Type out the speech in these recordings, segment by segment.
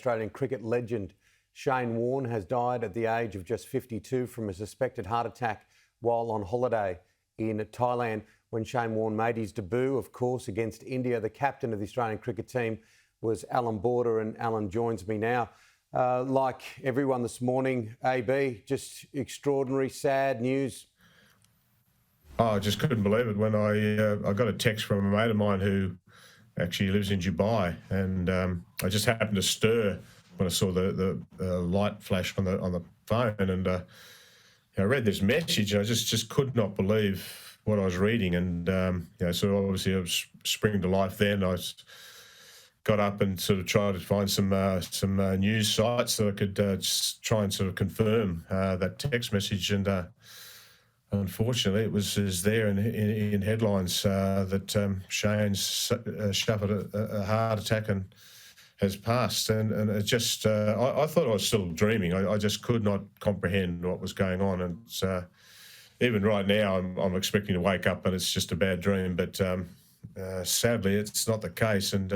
Australian cricket legend Shane Warne has died at the age of just 52 from a suspected heart attack while on holiday in Thailand. When Shane Warne made his debut, of course, against India, the captain of the Australian cricket team was Allan Border, and Allan joins me now. Like everyone this morning, AB, just extraordinary, sad news. Oh, I just couldn't believe it when I got a text from a mate of mine who actually lives in Dubai, and I just happened to stir when I saw the light flash on the phone, and I read this message, and I just could not believe what I was reading, and so obviously I was springing to life. Then I got up and sort of tried to find some news sites that I could just try and sort of confirm that text message, and unfortunately it was there in headlines that Shane's suffered a heart attack and has passed, and it just I thought I was still dreaming. I just could not comprehend what was going on, and even right now I'm expecting to wake up and it's just a bad dream, but sadly it's not the case. And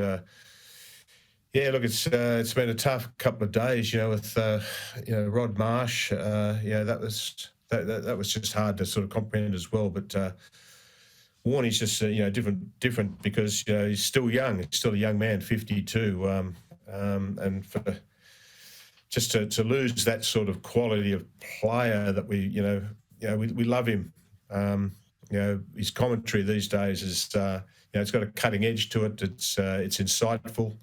yeah, look, it's been a tough couple of days, with Rod Marsh. That was just hard to sort of comprehend as well. But Warnie's just different because he's still young. He's still a young man, 52, and for just to lose that sort of quality of player that we love him. His commentary these days is it's got a cutting edge to it. It's insightful.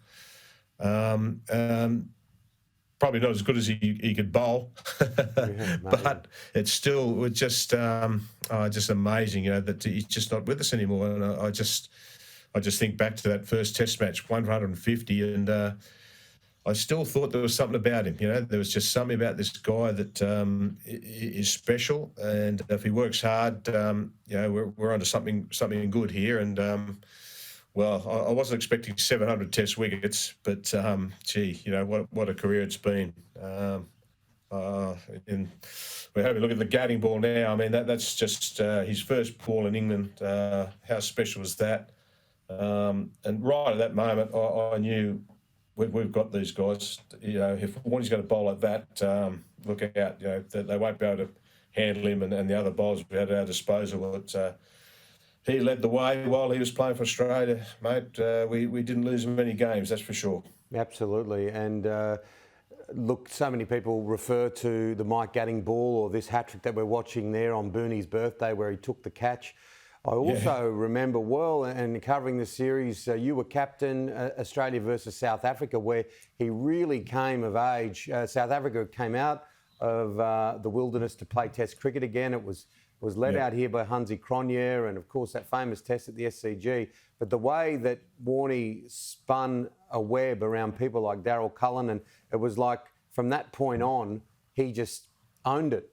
Probably not as good as he could bowl, but it's still just amazing, that he's just not with us anymore. And I just think back to that first Test match, 150, and I still thought there was something about him. There was just something about this guy that is special, and if he works hard, we're onto something good here. And well, I wasn't expecting 700 Test wickets, but what a career it's been. And we're having a look at the batting ball now. I mean, that's just his first ball in England. How special is that? And right at that moment, I knew we've got these guys. If Warnie's going to bowl like that, look out. They won't be able to handle him and the other bowlers we had at our disposal. He led the way while he was playing for Australia, mate. We didn't lose many games, that's for sure. Absolutely. And look, so many people refer to the Mike Gatting ball or this hat-trick that we're watching there on Booney's birthday where he took the catch. I also remember well, and covering the series, you were captain, Australia versus South Africa, where he really came of age. South Africa came out of the wilderness to play Test cricket again. It was led out here by Hansi Cronje, and of course that famous test at the SCG. But the way that Warnie spun a web around people like Darryl Cullen, and it was like from that point on, he just owned it.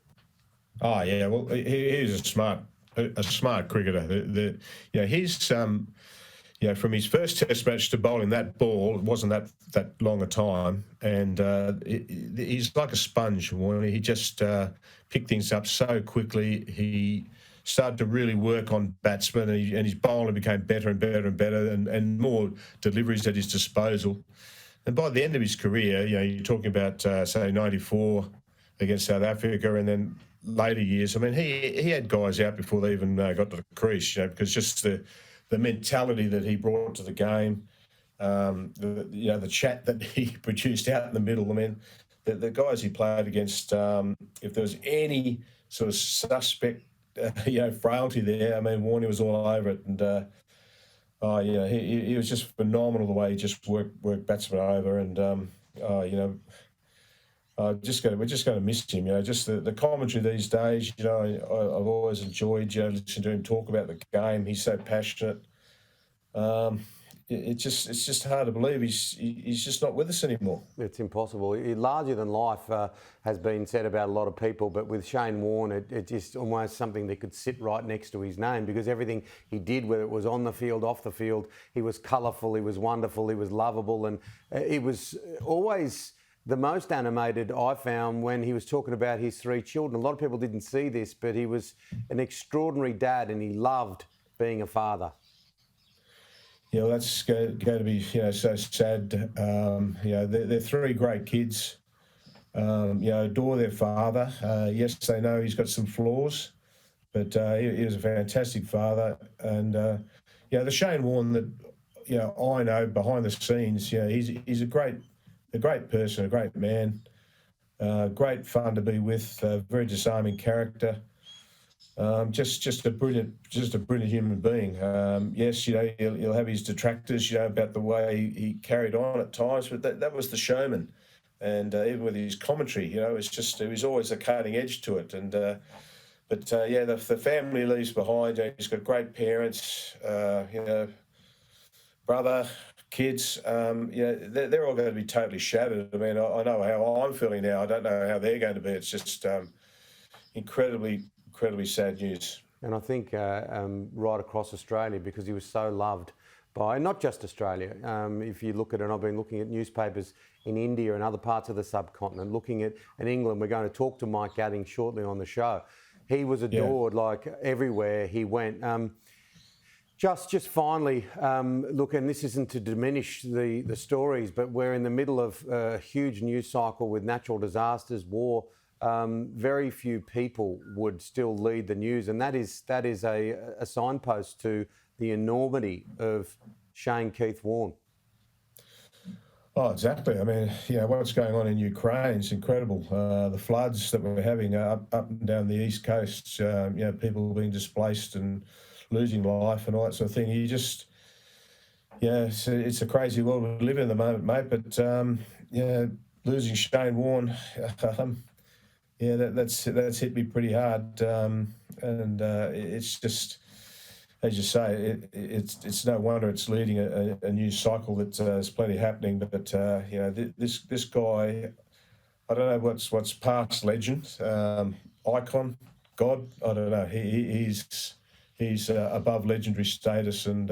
Oh yeah, well he's a smart cricketer. He's from his first Test match to bowling that ball, it wasn't that long a time, and he's like a sponge. He just picked things up so quickly. He started to really work on batsmen, and his bowling became better and better and better, and more deliveries at his disposal. And by the end of his career, you're talking about say '94 against South Africa, and then later years. I mean, he had guys out before they even got to the crease, because just the mentality that he brought to the game, the chat that he produced out in the middle. I mean, the guys he played against, if there was any sort of suspect, frailty there, I mean, Warnie was all over it. And, he was just phenomenal the way he just worked batsmen over. And, we're just going to miss him. Just the commentary these days. I've always enjoyed listening to him talk about the game. He's so passionate. It's just hard to believe he's just not with us anymore. It's impossible. Larger than life has been said about a lot of people, but with Shane Warne, it's just almost something that could sit right next to his name, because everything he did, whether it was on the field, off the field, he was colourful, he was wonderful, he was lovable, and it was always the most animated I found when he was talking about his 3 children. A lot of people didn't see this, but he was an extraordinary dad and he loved being a father. Yeah, well, that's going to be, so sad. They're three great kids. Adore their father. Yes, they know he's got some flaws, but he was a fantastic father. And the Shane Warne that I know behind the scenes, he's a great person, a great man, great fun to be with, very disarming character. Just a brilliant human being. Yes, he'll have his detractors, about the way he carried on at times, but that was the showman. And even with his commentary, it was always a cutting edge to it. And the family leaves behind. He's got great parents, brother, kids. They're all going to be totally shattered. I mean, I know how I'm feeling now. I don't know how they're going to be. It's just incredibly sad news. And I think right across Australia, because he was so loved by not just Australia. If you look at it, I've been looking at newspapers in India and other parts of the subcontinent, looking at in England. We're going to talk to Mike Gatting shortly on the show. He was adored like everywhere he went. Just finally, look, and this isn't to diminish the stories, but we're in the middle of a huge news cycle with natural disasters, war. Very few people would still lead the news, and that is a signpost to the enormity of Shane Keith Warne. Oh, exactly. I mean, what's going on in Ukraine is incredible. The floods that we're having up and down the east coast, people being displaced and losing life and all that sort of thing. It's a crazy world we live in at the moment, mate. But losing Shane Warne, that's hit me pretty hard. It's just, as you say, it's no wonder it's leading a new cycle that there's plenty happening. But this guy, I don't know what's past legend, icon, God, I don't know. He's above legendary status, and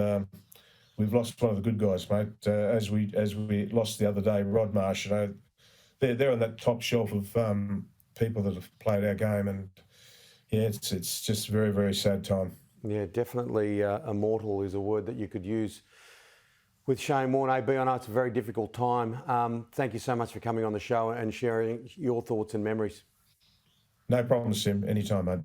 we've lost one of the good guys, mate. As we lost the other day, Rod Marsh. They're on that top shelf of people that have played our game, and it's just a very, very sad time. Yeah, definitely immortal is a word that you could use with Shane Warne. AB, I know it's a very difficult time. Thank you so much for coming on the show and sharing your thoughts and memories. No problem, Sim. Anytime, mate.